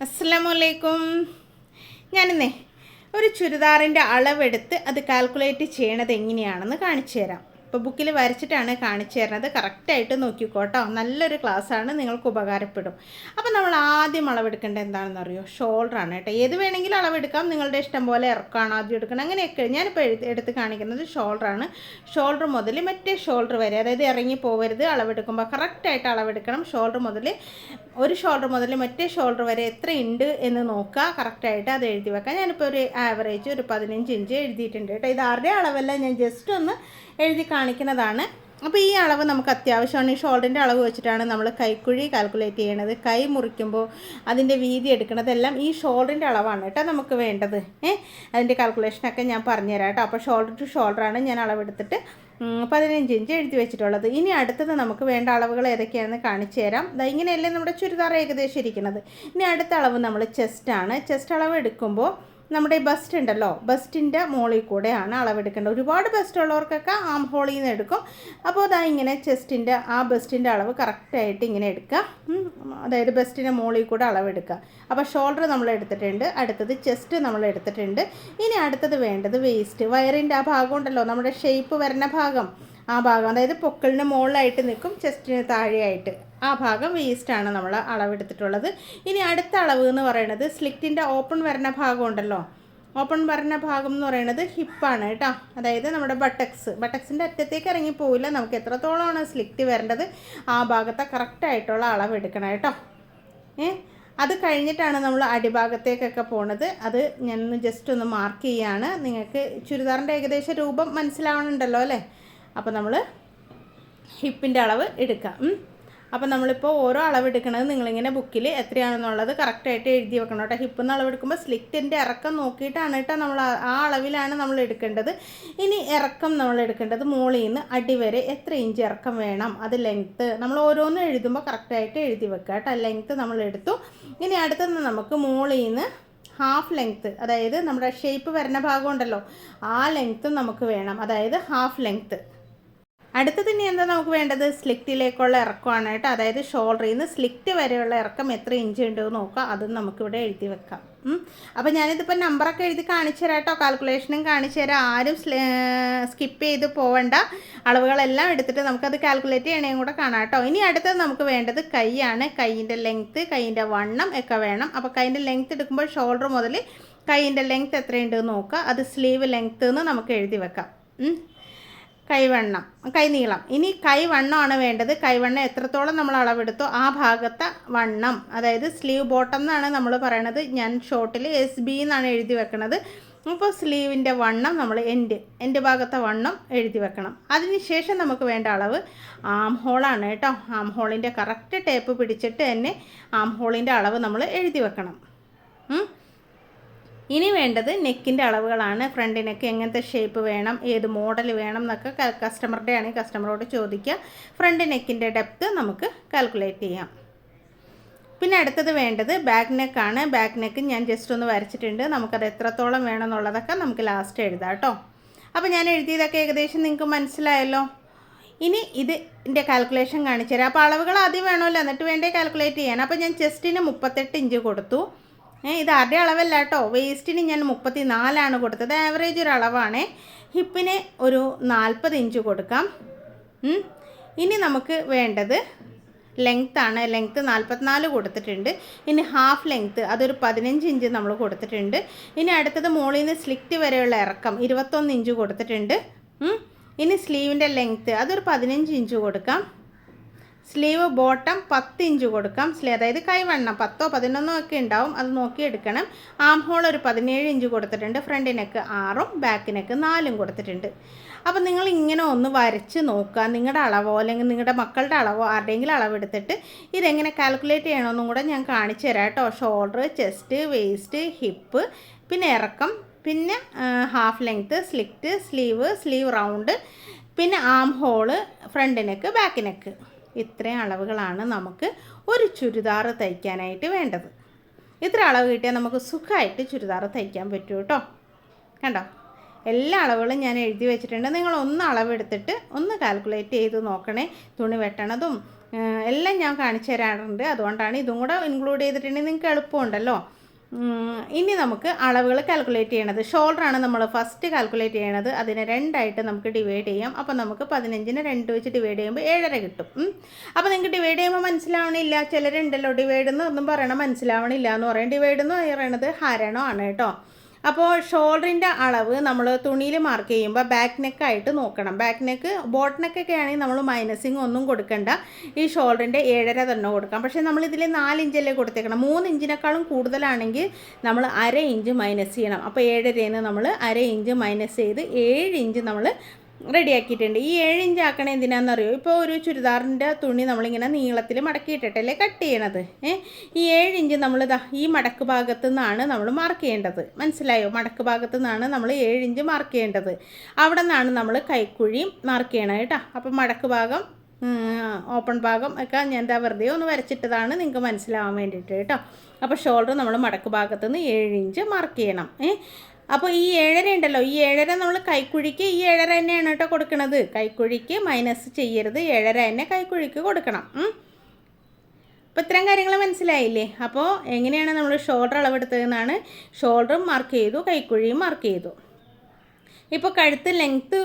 അസ്സലാമലൈക്കും. ഞാനിന്നേ ഒരു ചുരിദാറിൻ്റെ അളവെടുത്ത് അത് കാൽക്കുലേറ്റ് ചെയ്യണത് എങ്ങനെയാണെന്ന് കാണിച്ചു തരാം. ഇപ്പോൾ ബുക്കിൽ വരച്ചിട്ടാണ് കാണിച്ചു തരുന്നത്. കറക്റ്റായിട്ട് നോക്കിക്കോട്ടോ. നല്ലൊരു ക്ലാസ്സാണ്, നിങ്ങൾക്ക് ഉപകാരപ്പെടും. അപ്പോൾ നമ്മൾ ആദ്യം അളവെടുക്കേണ്ടത് എന്താണെന്ന് അറിയോ? ഷോൾഡറാണ് കേട്ടോ. ഏത് വേണമെങ്കിലും അളവെടുക്കാം, നിങ്ങളുടെ ഇഷ്ടം പോലെ ഇറക്കാണ് ആദ്യം എടുക്കണം, അങ്ങനെയൊക്കെ. ഞാനിപ്പോൾ എടുത്ത് കാണിക്കുന്നത് ഷോൾഡറാണ്. ഷോൾഡർ മുതൽ മറ്റേ ഷോൾഡർ വരെ, അതായത് ഇറങ്ങി പോകരുത്. അളവെടുക്കുമ്പോൾ കറക്റ്റായിട്ട് അളവെടുക്കണം. ഷോൾഡർ മുതൽ ഒരു ഷോൾഡർ മുതൽ മറ്റേ ഷോൾഡർ വരെ എത്ര ഉണ്ട് എന്ന് നോക്കുക. കറക്റ്റായിട്ട് അത് എഴുതി വെക്കാം. ഞാനിപ്പോൾ ഒരു ആവറേജ് ഒരു 15 ഇഞ്ച് എഴുതിയിട്ടുണ്ട് കേട്ടോ. ഇത് ആരുടെ അളവല്ല, ഞാൻ ജസ്റ്റ് ഒന്ന് എഴുതി കാണിക്കുന്നതാണ്. അപ്പോൾ ഈ അളവ് നമുക്ക് അത്യാവശ്യമാണ്. ഈ ഷോൾഡറിൻ്റെ അളവ് വെച്ചിട്ടാണ് നമ്മൾ കൈക്കുഴി കാൽക്കുലേറ്റ് ചെയ്യണത്. കൈ മുറിക്കുമ്പോൾ അതിൻ്റെ വീതി എടുക്കുന്നതെല്ലാം ഈ ഷോൾഡറിൻ്റെ അളവാണ് കേട്ടോ നമുക്ക് വേണ്ടത്. അതിൻ്റെ കാൽക്കുലേഷനൊക്കെ ഞാൻ പറഞ്ഞുതരാം കേട്ടോ. അപ്പോൾ ഷോൾഡർ ടു ഷോൾഡറാണ് ഞാൻ അളവെടുത്തിട്ട് 15 ഇഞ്ച് എഴുതി വെച്ചിട്ടുള്ളത്. ഇനി അടുത്തത് നമുക്ക് വേണ്ട അളവുകൾ ഏതൊക്കെയാണെന്ന് കാണിച്ചു തരാം. ഇങ്ങനെയല്ലേ നമ്മുടെ ചുരിദാർ ഏകദേശം ഇരിക്കുന്നത്. ഇനി അടുത്ത അളവ് നമ്മൾ ചെസ്റ്റാണ്. ചെസ്റ്റ് അളവ് എടുക്കുമ്പോൾ നമ്മുടെ ഈ ബസ്റ്റ് ഉണ്ടല്ലോ, ബസ്റ്റിൻ്റെ മുകളിൽ കൂടെയാണ് അളവെടുക്കേണ്ടത്. ഒരുപാട് ബസ്റ്റ് ഉള്ളവർക്കൊക്കെ ആം ഹോളിൽ നിന്ന് എടുക്കും. അപ്പോൾ ഇങ്ങനെ ചെസ്റ്റിൻ്റെ ബസ്റ്റിൻ്റെ അളവ് കറക്റ്റായിട്ട് ഇങ്ങനെ എടുക്കുക. അതായത് ബസ്റ്റിൻ്റെ മുകളിൽ കൂടെ അളവെടുക്കുക. അപ്പോൾ ഷോൾഡർ നമ്മൾ എടുത്തിട്ടുണ്ട്. അടുത്തത് ചെസ്റ്റ് നമ്മൾ എടുത്തിട്ടുണ്ട്. ഇനി അടുത്തത് വേണ്ടത് വേസ്റ്റ്. വയറിൻ്റെ ആ ഭാഗം ഉണ്ടല്ലോ, നമ്മുടെ ഷേപ്പ് വരുന്ന ഭാഗം, ആ ഭാഗം, അതായത് പൊക്കിളിന് മുകളിലായിട്ട് നിൽക്കും, ചെസ്റ്റിന് താഴെയായിട്ട് ആ ഭാഗം വേസ്റ്റാണ് നമ്മൾ അളവെടുത്തിട്ടുള്ളത്. ഇനി അടുത്ത അളവ് എന്ന് പറയുന്നത് സ്ലിറ്റിൻ്റെ ഓപ്പൺ വരുന്ന ഭാഗം ഉണ്ടല്ലോ, ഓപ്പൺ വരുന്ന ഭാഗം എന്ന് പറയുന്നത് ഹിപ്പാണ് കേട്ടോ. അതായത് നമ്മുടെ ബട്ടക്സിൻ്റെ അറ്റത്തേക്ക് ഇറങ്ങിപ്പോവില്ല. നമുക്ക് എത്രത്തോളമാണ് സ്ലിറ്റ് വരേണ്ടത് ആ ഭാഗത്തെ കറക്റ്റായിട്ടുള്ള അളവെടുക്കണം കേട്ടോ. അത് കഴിഞ്ഞിട്ടാണ് നമ്മൾ അടിഭാഗത്തേക്കൊക്കെ പോണത്. അത് ഞാനൊന്ന് ജസ്റ്റ് ഒന്ന് മാർക്ക് ചെയ്യുകയാണ്. നിങ്ങൾക്ക് ചുരിദാറിൻ്റെ ഏകദേശ രൂപം മനസ്സിലാവണുണ്ടല്ലോ അല്ലേ? അപ്പോൾ നമ്മൾ ഹിപ്പിൻ്റെ അളവ് എടുക്കാം. അപ്പോൾ നമ്മളിപ്പോൾ ഓരോ അളവെടുക്കണത് നിങ്ങളിങ്ങനെ ബുക്കിൽ എത്രയാണെന്നുള്ളത് കറക്റ്റായിട്ട് എഴുതി വെക്കണം കേട്ടോ. ഹിപ്പിന്ന് അളവെടുക്കുമ്പോൾ സ്ലിറ്റിൻ്റെ ഇറക്കം നോക്കിയിട്ടാണ് കേട്ടോ നമ്മൾ ആ അളവിലാണ് നമ്മൾ എടുക്കേണ്ടത്. ഇനി ഇറക്കം നമ്മൾ എടുക്കേണ്ടത് മുകളിൽ നിന്ന് അടി വരെ എത്ര ഇഞ്ച് ഇറക്കം വേണം, അത് ലെങ്ത്ത് നമ്മൾ ഓരോന്നും എഴുതുമ്പോൾ കറക്റ്റായിട്ട് എഴുതി വെക്കുക കേട്ടോ. ലെങ്ത്ത് നമ്മൾ എടുത്തു. ഇനി അടുത്തത് നമുക്ക് മുകളിൽ നിന്ന് ഹാഫ് ലെങ്ത്ത്, അതായത് നമ്മുടെ ഷേപ്പ് വരുന്ന ഭാഗം ഉണ്ടല്ലോ, ആ ലെങ്ത്തും നമുക്ക് വേണം, അതായത് ഹാഫ് ലെങ്ത്ത്. അടുത്തത് ഇനി എന്താ നമുക്ക് വേണ്ടത്? സ്ലിറ്റിലേക്കുള്ള ഇറക്കമാണ് കേട്ടോ. അതായത് ഷോൾഡറിൽ നിന്ന് സ്ലിറ്റ് വരെയുള്ള ഇറക്കം എത്ര ഇഞ്ച് ഉണ്ടെന്ന് നോക്കാം. അതും നമുക്കിവിടെ എഴുതി വെക്കാം. അപ്പോൾ ഞാനിതിപ്പോൾ നമ്പറൊക്കെ എഴുതി കാണിച്ചു തരാം കേട്ടോ. കാൽക്കുലേഷനും കാണിച്ചു തരാം. ആരും സ്കിപ്പ് ചെയ്ത് പോവേണ്ട. അളവുകളെല്ലാം എടുത്തിട്ട് നമുക്കത് കാൽക്കുലേറ്റ് ചെയ്യണേയും കൂടെ കാണാം കേട്ടോ. ഇനി അടുത്തത് നമുക്ക് വേണ്ടത് കൈയാണ്. കൈയിൻ്റെ ലെങ്ത്ത്, കൈയിൻ്റെ വണ്ണം ഒക്കെ വേണം. അപ്പോൾ കൈയിൻ്റെ ലെങ്ത്ത് എടുക്കുമ്പോൾ ഷോൾഡർ മുതൽ കൈയിൻ്റെ ലെങ്ത്ത് എത്രയുണ്ടെന്ന് നോക്കുക. അത് സ്ലീവ് ലെങ്ത്ത് എന്ന് നമുക്ക് എഴുതി വെക്കാം. കൈവണ്ണം, കൈനീളം. ഇനി കൈവണ്ണമാണ് വേണ്ടത്. കൈവണ്ണം എത്രത്തോളം നമ്മൾ അളവെടുത്തോ ആ ഭാഗത്തെ വണ്ണം, അതായത് സ്ലീവ് ബോട്ടം എന്നാണ് നമ്മൾ പറയണത്. ഞാൻ ഷോർട്ടിൽ SB എന്നാണ് എഴുതി വെക്കുന്നത്. അപ്പോൾ സ്ലീവിൻ്റെ വണ്ണം നമ്മൾ എൻ്റെ ഭാഗത്തെ വണ്ണം എഴുതി വെക്കണം. അതിനുശേഷം നമുക്ക് വേണ്ട അളവ് ആം ഹോളാണ് കേട്ടോ. ആം ഹോളിൻ്റെ കറക്റ്റ് ടേപ്പ് പിടിച്ചിട്ട് തന്നെ ആം ഹോളിൻ്റെ അളവ് നമ്മൾ എഴുതി വെക്കണം. ഇനി വേണ്ടത് നെക്കിൻ്റെ അളവുകളാണ്. ഫ്രണ്ട് നെക്ക് എങ്ങനത്തെ ഷേപ്പ് വേണം, ഏത് മോഡൽ വേണം എന്നൊക്കെ കസ്റ്റമറുടെ ആണെങ്കിൽ കസ്റ്റമറോട് ചോദിക്കുക. ഫ്രണ്ട് നെക്കിൻ്റെ ഡെപ്ത്ത് നമുക്ക് കാൽക്കുലേറ്റ് ചെയ്യാം. പിന്നെ അടുത്തത് വേണ്ടത് ബാക്ക് നെക്കാണ്. ബാക്ക് നെക്ക് ഞാൻ ജസ്റ്റ് ഒന്ന് വരച്ചിട്ടുണ്ട്. നമുക്കത് എത്രത്തോളം വേണമെന്നുള്ളതൊക്കെ നമുക്ക് ലാസ്റ്റ് എഴുതാം കേട്ടോ. അപ്പോൾ ഞാൻ എഴുതിയതൊക്കെ ഏകദേശം നിങ്ങൾക്ക് മനസ്സിലായല്ലോ. ഇനി ഇതിൻ്റെ കാൽക്കുലേഷൻ കാണിച്ചു തരാം. അപ്പോൾ അളവുകൾ ആദ്യം വേണമല്ലോ, എന്നിട്ട് വേണ്ടേ കാൽക്കുലേറ്റ് ചെയ്യാൻ. അപ്പോൾ ഞാൻ ചെസ്റ്റിന് 38 ഇഞ്ച് കൊടുത്തു. ഇത് ആരുടെ അളവല്ല കേട്ടോ. വേസ്റ്റിന് ഞാൻ 34 കൊടുത്തത്. ആവറേജ് ഒരു അളവാണ്. ഹിപ്പിന് ഒരു 40 ഇഞ്ച് കൊടുക്കാം. ഇനി നമുക്ക് വേണ്ടത് ലെങ്ത്താണ്. ലെങ്ത്ത് 44 കൊടുത്തിട്ടുണ്ട്. ഇനി ഹാഫ് ലെങ്ത്ത് അതൊരു 15 ഇഞ്ച് നമ്മൾ കൊടുത്തിട്ടുണ്ട്. ഇനി അടുത്തത് മുകളിൽ നിന്ന് സ്ലിറ്റ് വരെയുള്ള ഇറക്കം 21 ഇഞ്ച് കൊടുത്തിട്ടുണ്ട്. ഇനി സ്ലീവിൻ്റെ ലെങ്ത്ത് അതൊരു 15 ഇഞ്ച് കൊടുക്കാം. സ്ലീവ് ബോട്ടം 10 ഇഞ്ച് കൊടുക്കാം. അതായത് കൈവണ്ണം 10ഓ 11ഓ ഒക്കെ ഉണ്ടാവും, അത് നോക്കി എടുക്കണം. ആം ഹോൾ ഒരു 17 ഇഞ്ച് കൊടുത്തിട്ടുണ്ട്. ഫ്രണ്ട് നെക്ക് 6ഉം ബാക്ക് നെക്ക് 4ഉം കൊടുത്തിട്ടുണ്ട്. അപ്പോൾ നിങ്ങൾ ഇങ്ങനെ ഒന്ന് വരച്ച് നോക്കുക. നിങ്ങളുടെ അളവോ അല്ലെങ്കിൽ നിങ്ങളുടെ മക്കളുടെ അളവോ ആരുടെയെങ്കിലും അളവെടുത്തിട്ട് ഇതെങ്ങനെ കാൽക്കുലേറ്റ് ചെയ്യണമെന്നും കൂടെ ഞാൻ കാണിച്ചു തരാം കേട്ടോ. ഷോൾഡർ, ചെസ്റ്റ്, വേസ്റ്റ്, ഹിപ്പ്, പിന്നെ ഇറക്കം, പിന്നെ half length, slit, sleeve round, പിന്നെ arm hole, front neck, back neck. ഇത്രയും അളവുകളാണ് നമുക്ക് ഒരു ചുരിദാർ തയ്ക്കാനായിട്ട് വേണ്ടത്. ഇത്ര അളവ് കിട്ടിയാൽ നമുക്ക് സുഖമായിട്ട് ചുരിദാർ തയ്ക്കാൻ പറ്റും കേട്ടോ. കണ്ടോ, എല്ലാ അളവുകളും ഞാൻ എഴുതി വെച്ചിട്ടുണ്ട്. നിങ്ങളൊന്ന് അളവെടുത്തിട്ട് ഒന്ന് കാൽക്കുലേറ്റ് ചെയ്ത് നോക്കണേ. തുണി വെട്ടണതും എല്ലാം ഞാൻ കാണിച്ചു തരാറുണ്ട്. അതുകൊണ്ടാണ് ഇതും കൂടെ ഇൻക്ലൂഡ് ചെയ്തിട്ടുണ്ടെങ്കിൽ നിങ്ങൾക്ക് എളുപ്പമുണ്ടല്ലോ. ഇനി നമുക്ക് അളവുകൾ കാൽക്കുലേറ്റ് ചെയ്യണത്. ഷോൾഡറാണ് നമ്മൾ ഫസ്റ്റ് കാൽക്കുലേറ്റ് ചെയ്യണത്. അതിനെ 2ആയിട്ട് നമുക്ക് ഡിവൈഡ് ചെയ്യാം. അപ്പോൾ നമുക്ക് 15നെ 2 വെച്ച് ഡിവൈഡ് ചെയ്യുമ്പോൾ 7.5 കിട്ടും. അപ്പോൾ നിങ്ങൾക്ക് ഡിവൈഡ് ചെയ്യുമ്പോൾ മനസ്സിലാവണില്ല, ചിലരുണ്ടല്ലോ ഡിവൈഡ് എന്ന് ഒന്നും പറയണം മനസ്സിലാവണില്ല എന്ന് പറയും. ഡിവൈഡ് എന്ന് പറയണത് ഹരണമാണ് കേട്ടോ. അപ്പോൾ ഷോൾഡറിൻ്റെ അളവ് നമ്മൾ തുണിയിൽ മാർക്ക് ചെയ്യുമ്പോൾ ബാക്ക് നെക്കായിട്ട് നോക്കണം. ബാക്ക് നെക്ക് ബോട്ട് നെക്കൊക്കെ ആണെങ്കിൽ നമ്മൾ മൈനസിങ് ഒന്നും കൊടുക്കണ്ട, ഈ ഷോൾഡറിൻ്റെ 7.5 തന്നെ കൊടുക്കാം. പക്ഷേ നമ്മളിതിൽ 4 ഇഞ്ചല്ലേ കൊടുത്തേക്കണം. 3 ഇഞ്ചിനേക്കാളും കൂടുതലാണെങ്കിൽ നമ്മൾ 1/2 ഇഞ്ച് മൈനസ് ചെയ്യണം. അപ്പോൾ 7.5 നമ്മൾ 1/2 ഇഞ്ച് മൈനസ് ചെയ്ത് 7 ഇഞ്ച് നമ്മൾ റെഡിയാക്കിയിട്ടുണ്ട്. ഈ 7 ഇഞ്ച് ആക്കണേ എന്തിനാണെന്നറിയോ? ഇപ്പോൾ ഒരു ചുരിദാറിൻ്റെ തുണി നമ്മളിങ്ങനെ നീളത്തിൽ മടക്കിയിട്ടിട്ടല്ലേ കട്ട് ചെയ്യണത്. ഈ 7 ഇഞ്ച് നമ്മൾ ഈ മടക്ക് ഭാഗത്തു നിന്നാണ് നമ്മൾ മാർക്ക് ചെയ്യേണ്ടത്. മനസ്സിലായോ? മടക്ക് ഭാഗത്തു നിന്നാണ് നമ്മൾ 7 ഇഞ്ച് മാർക്ക് ചെയ്യേണ്ടത്. അവിടെ നിന്നാണ് നമ്മൾ കൈക്കുഴി മാർക്ക് ചെയ്യണം കേട്ടോ. അപ്പോൾ മടക്ക് ഭാഗം ഓപ്പൺ ഭാഗം ഒക്കെ ഞാൻ എന്താ വെറുതെ ഒന്ന് വരച്ചിട്ടതാണ് നിങ്ങൾക്ക് മനസ്സിലാവാൻ വേണ്ടിയിട്ട് കേട്ടോ. അപ്പോൾ ഷോൾഡർ നമ്മൾ മടക്ക് ഭാഗത്തു നിന്ന് 7 ഇഞ്ച് മാർക്ക് ചെയ്യണം. അപ്പോൾ ഈ 7.5 ഉണ്ടല്ലോ, ഈ 7.5 നമ്മൾ കൈക്കുഴിക്ക് ഈ 7.5 തന്നെയാണ് കേട്ടോ കൊടുക്കുന്നത്. കൈക്കുഴിക്ക് മൈനസ് ചെയ്യരുത്, 7.5 തന്നെ കൈക്കുഴിക്ക് കൊടുക്കണം. അപ്പോൾ ഇത്രയും കാര്യങ്ങൾ മനസ്സിലായില്ലേ? അപ്പോൾ എങ്ങനെയാണ് നമ്മൾ ഷോൾഡർ അളവെടുത്തതെന്നാണ്. ഷോൾഡറും മാർക്ക് ചെയ്തു, കൈക്കുഴിയും മാർക്ക് ചെയ്തു. ഇപ്പോൾ കഴുത്ത് ലെങ്ത്ത്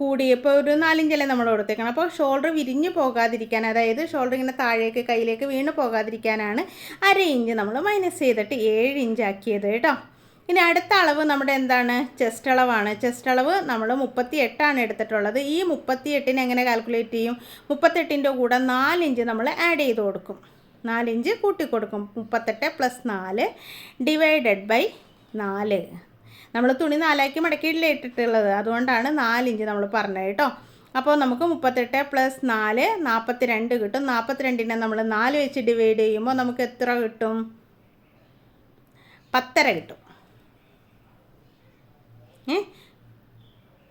കൂടിയപ്പോൾ ഒരു 4 ഇഞ്ചല്ലേ നമ്മൾ കൊടുത്തേക്കണം. അപ്പോൾ ഷോൾഡർ വിരിഞ്ഞു പോകാതിരിക്കാൻ, അതായത് ഷോൾഡർ ഇങ്ങനെ താഴേക്ക് കയ്യിലേക്ക് വീണ് പോകാതിരിക്കാനാണ് 1/2 ഇഞ്ച് നമ്മൾ മൈനസ് ചെയ്തിട്ട് 7 ഇഞ്ച് ആക്കിയത് കേട്ടോ. ഇനി അടുത്ത അളവ് നമ്മുടെ എന്താണ്? ചെസ്റ്റ് അളവാണ്. ചെസ്റ്റ് അളവ് നമ്മൾ 38 എടുത്തിട്ടുള്ളത്. ഈ 38 എങ്ങനെ കാൽക്കുലേറ്റ് ചെയ്യും? 38ൻ്റെ കൂടെ 4 ഇഞ്ച് നമ്മൾ ആഡ് ചെയ്ത് കൊടുക്കും. 4 ഇഞ്ച് കൂട്ടിക്കൊടുക്കും. 38 + 4 divided by 4. നമ്മൾ തുണി 4ആക്കി മടക്കിയിട്ടില്ലേ ഇട്ടിട്ടുള്ളത്, അതുകൊണ്ടാണ് 4 ഇഞ്ച് നമ്മൾ പറഞ്ഞത് കേട്ടോ. അപ്പോൾ നമുക്ക് 38 + 4 42 കിട്ടും. 42നെ നമ്മൾ 4 വെച്ച് ഡിവൈഡ് ചെയ്യുമ്പോൾ നമുക്ക് എത്ര കിട്ടും? 10.5 കിട്ടും.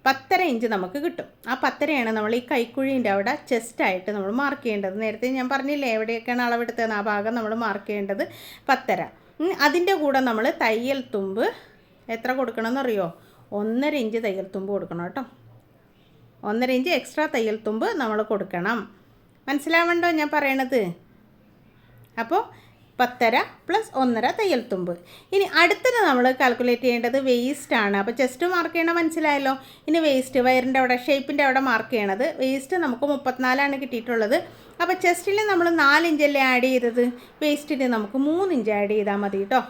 10.5 ഇഞ്ച് നമുക്ക് കിട്ടും. ആ 10.5 നമ്മൾ ഈ കൈക്കുഴീൻ്റെ അവിടെ ചെസ്റ്റായിട്ട് നമ്മൾ മാർക്ക് ചെയ്യേണ്ടത്. നേരത്തെ ഞാൻ പറഞ്ഞില്ലേ എവിടെയൊക്കെയാണ് അളവെടുത്തതെന്ന്, ആ ഭാഗം നമ്മൾ മാർക്ക് ചെയ്യേണ്ടത് 10.5. അതിൻ്റെ കൂടെ നമ്മൾ തയ്യൽ തുമ്പ് എത്ര കൊടുക്കണമെന്ന് അറിയോ? 1.5 ഇഞ്ച് തയ്യൽ തുമ്പ് കൊടുക്കണം കേട്ടോ. 1.5 ഇഞ്ച് എക്സ്ട്രാ തയ്യൽ തുമ്പ് നമ്മൾ കൊടുക്കണം. മനസ്സിലാവണ്ടോ ഞാൻ പറയണത്? അപ്പോൾ 10.5 + 1.5 തയ്യൽ തുമ്പ്. ഇനി അടുത്തത് നമ്മൾ കാൽക്കുലേറ്റ് ചെയ്യേണ്ടത് വേസ്റ്റാണ്. അപ്പോൾ ചെസ്റ്റ് മാർക്ക് ചെയ്യണം, മനസ്സിലായല്ലോ. ഇനി വേസ്റ്റ്, വയറിൻ്റെ അവിടെ ഷേപ്പിൻ്റെ അവിടെ മാർക്ക് ചെയ്യണത്. വേസ്റ്റ് നമുക്ക് 34 കിട്ടിയിട്ടുള്ളത്. അപ്പോൾ ചെസ്റ്റിൽ നമ്മൾ 4 ഇഞ്ചല്ലേ ആഡ് ചെയ്തത്, വേസ്റ്റിന് നമുക്ക് 3 ഇഞ്ച് ആഡ് ചെയ്താൽ മതി കേട്ടോ.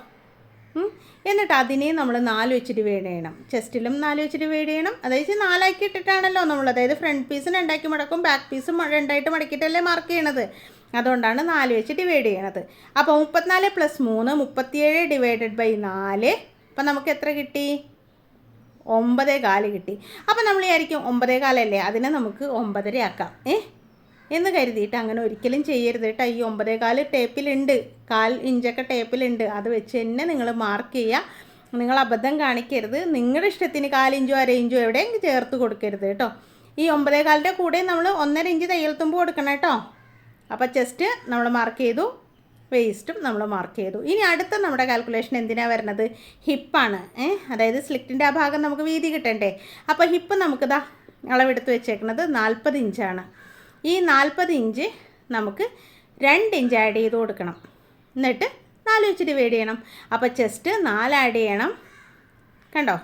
എന്നിട്ട് അതിനെ നമ്മൾ 4 വെച്ച് ഡിവൈഡ് ചെയ്യണം. ചെസ്റ്റിലും 4 വെച്ച് ഡിവൈഡ് ചെയ്യണം. അതായത് 4 ഇട്ടിട്ടാണല്ലോ നമ്മൾ, അതായത് ഫ്രണ്ട് പീസ് 2 മടക്കും, ബാക്ക് പീസും 2 മടക്കിയിട്ടല്ലേ മാർക്ക് ചെയ്യണത്. അതുകൊണ്ടാണ് 4 വെച്ച് ഡിവൈഡ് ചെയ്യണത്. അപ്പോൾ 34 + 3 37 ഡിവൈഡഡ് ബൈ 4. അപ്പം നമുക്ക് എത്ര കിട്ടി? 9.25 കിട്ടി. അപ്പോൾ നമ്മൾ വിചാരിക്കും 9.25 അല്ലേ, അതിനെ നമുക്ക് 9.5 ആക്കാം എന്ന് കരുതിയിട്ട് അങ്ങനെ ഒരിക്കലും ചെയ്യരുത് കേട്ടോ. ഈ 9.25 ടേപ്പിലുണ്ട്, 1/4 ഇഞ്ചൊക്കെ ടേപ്പിലുണ്ട്. അത് വെച്ച് തന്നെ നിങ്ങൾ മാർക്ക് ചെയ്യുക. നിങ്ങൾ അബദ്ധം കാണിക്കരുത്. നിങ്ങളുടെ ഇഷ്ടത്തിന് 1/4 ഇഞ്ചോ 1/2 ഇഞ്ചോ എവിടെയെങ്കിലും ചേർത്ത് കൊടുക്കരുത് കേട്ടോ. ഈ 9.25ൻ്റെ കൂടെ നമ്മൾ 1.5 ഇഞ്ച് തയ്യൽ തുമ്പ് കൊടുക്കണം കേട്ടോ. അപ്പോൾ ചെസ്റ്റ് നമ്മൾ മാർക്ക് ചെയ്തു, വേസ്റ്റും നമ്മൾ മാർക്ക് ചെയ്തു. ഇനി അടുത്ത നമ്മുടെ കാൽക്കുലേഷൻ എന്തിനാണ് വരുന്നത്? ഹിപ്പാണ്. അതായത് സ്ലിറ്റിൻ്റെ ആ ഭാഗം നമുക്ക് വീതി കിട്ടണ്ടേ. അപ്പോൾ ഹിപ്പ് നമുക്കിതാ അളവെടുത്ത് വെച്ചേക്കുന്നത് 40 ഇഞ്ചാണ്. ഈ 40 ഇഞ്ച് നമുക്ക് 2 ഇഞ്ച് ആഡ് ചെയ്ത് കൊടുക്കണം. എന്നിട്ട് 4 വെച്ച് ഡിവൈഡ് ചെയ്യണം. അപ്പോൾ ചെസ്റ്റ് 4 ആഡ് ചെയ്യണം. കണ്ടോ?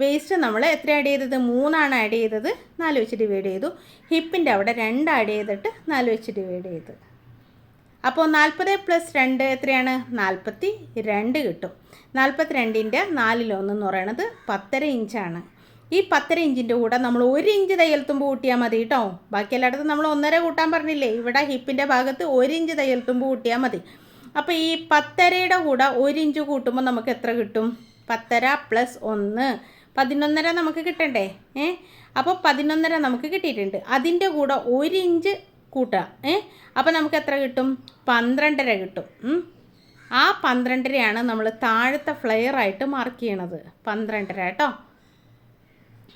വേസ്റ്റ് നമ്മൾ എത്ര ആഡ് ചെയ്തത്? 3 ആഡ് ചെയ്തത്. 4 വെച്ച് ഡിവൈഡ് ചെയ്തു. ഹിപ്പിൻ്റെ അവിടെ 2 ആഡ് ചെയ്തിട്ട് 4 വെച്ച് ഡിവൈഡ് ചെയ്ത്. അപ്പോൾ 40 + 2 എത്രയാണ്? 42 കിട്ടും. 42ൻ്റെ 4/1 എന്ന് പറയുന്നത് 10.5 ഇഞ്ചാണ്. ഈ 10.5 ഇഞ്ചിൻ്റെ കൂടെ നമ്മൾ 1 ഇഞ്ച് തയ്യൽ തുമ്പ് കൂട്ടിയാൽ മതി കേട്ടോ. ബാക്കി എല്ലായിടത്തും നമ്മൾ 1.5 കൂട്ടാൻ പറഞ്ഞില്ലേ, ഇവിടെ ഹിപ്പിൻ്റെ ഭാഗത്ത് 1 ഇഞ്ച് തയ്യൽ തുമ്പ് കൂട്ടിയാൽ മതി. അപ്പോൾ ഈ 10.5യുടെ കൂടെ 1 ഇഞ്ച് കൂട്ടുമ്പോൾ നമുക്ക് എത്ര കിട്ടും? 10.5 + 1 11.5 നമുക്ക് കിട്ടണ്ടേ? അപ്പോൾ 11.5 നമുക്ക് കിട്ടിയിട്ടുണ്ട്. അതിൻ്റെ കൂടെ 1 ഇഞ്ച് കൂട്ടുക. അപ്പോൾ നമുക്ക് എത്ര കിട്ടും? 12.5 കിട്ടും. ആ 12.5 നമ്മൾ താഴത്തെ ഫ്ലെയറായിട്ട് മാർക്ക് ചെയ്യണത്. 12.5 കേട്ടോ.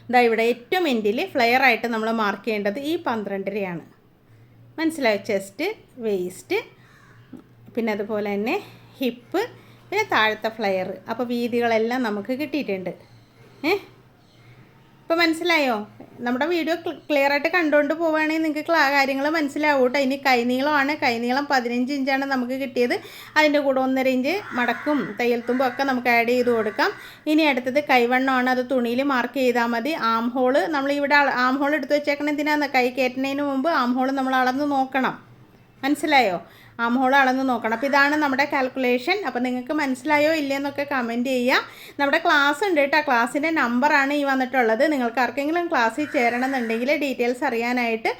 ഇതാ ഇവിടെ ഏറ്റവും എൻഡിൽ ഫ്ലെയറായിട്ട് നമ്മൾ മാർക്ക് ചെയ്യേണ്ടത് ഈ 12.5. മനസ്സിലായോ? ചെസ്റ്റ്, വേസ്റ്റ്, പിന്നെ അതുപോലെ തന്നെ ഹിപ്പ്, പിന്നെ താഴത്തെ ഫ്ലെയർ. അപ്പോൾ വീതികളെല്ലാം നമുക്ക് കിട്ടിയിട്ടുണ്ട്. ഇപ്പോൾ മനസ്സിലായോ? നമ്മുടെ വീഡിയോ ക്ലിയർ ആയിട്ട് കണ്ടുകൊണ്ട് പോവുകയാണെങ്കിൽ നിങ്ങൾക്ക് കാര്യങ്ങൾ മനസ്സിലാവും കേട്ടോ. ഇനി കൈനീളമാണ്, കൈനീളം 15 ഇഞ്ചാണ് നമുക്ക് കിട്ടിയത്. അതിൻ്റെ കൂടെ 1.5 ഇഞ്ച് മടക്കും തയ്യൽ തുമ്പും ഒക്കെ നമുക്ക് ആഡ് ചെയ്ത് കൊടുക്കാം. ഇനി അടുത്തത് കൈവണ്ണമാണ്, അത് തുണിയിൽ മാർക്ക് ചെയ്താൽ മതി. ആം ഹോള് നമ്മളിവിടെ ആം ഹോൾ എടുത്ത് വെച്ചേക്കണം എന്തിനാന്ന്, കൈ കയറ്റുന്നതിന് മുമ്പ് ആം ഹോൾ നമ്മൾ അളന്ന് നോക്കണം. മനസ്സിലായോ? ആം ഹോൾ അളന്ന് നോക്കണം. അപ്പോൾ ഇതാണ് നമ്മുടെ കാൽക്കുലേഷൻ. അപ്പോൾ നിങ്ങൾക്ക് മനസ്സിലായോ ഇല്ലയെന്നൊക്കെ കമൻറ്റ് ചെയ്യുക. നമ്മുടെ ക്ലാസ് ഉണ്ട് കേട്ടോ, ക്ലാസ്സിൻ്റെ നമ്പറാണ് ഈ വന്നിട്ടുള്ളത്. നിങ്ങൾക്ക് ആർക്കെങ്കിലും ക്ലാസ്സിൽ ചേരണമെന്നുണ്ടെങ്കിൽ ഡീറ്റെയിൽസ് അറിയാനായിട്ട്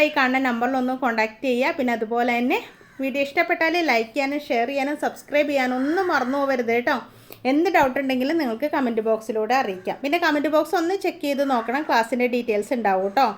ഈ കാണുന്ന നമ്പറിലൊന്ന് കോൺടാക്റ്റ് ചെയ്യുക. പിന്നെ അതുപോലെ തന്നെ വീഡിയോ ഇഷ്ടപ്പെട്ടാൽ ലൈക്ക് ചെയ്യാനും ഷെയർ ചെയ്യാനും സബ്സ്ക്രൈബ് ചെയ്യാനും ഒന്നും മറന്നു പോകരുത് കേട്ടോ. എന്ത് ഡൗട്ട് ഉണ്ടെങ്കിലും നിങ്ങൾക്ക് കമൻറ്റ് ബോക്സിലൂടെ അറിയിക്കാം. പിന്നെ കമൻറ്റ് ബോക്സ് ഒന്ന് ചെക്ക് ചെയ്ത് നോക്കണം, ക്ലാസ്സിൻ്റെ ഡീറ്റെയിൽസ് ഉണ്ടാവും കേട്ടോ.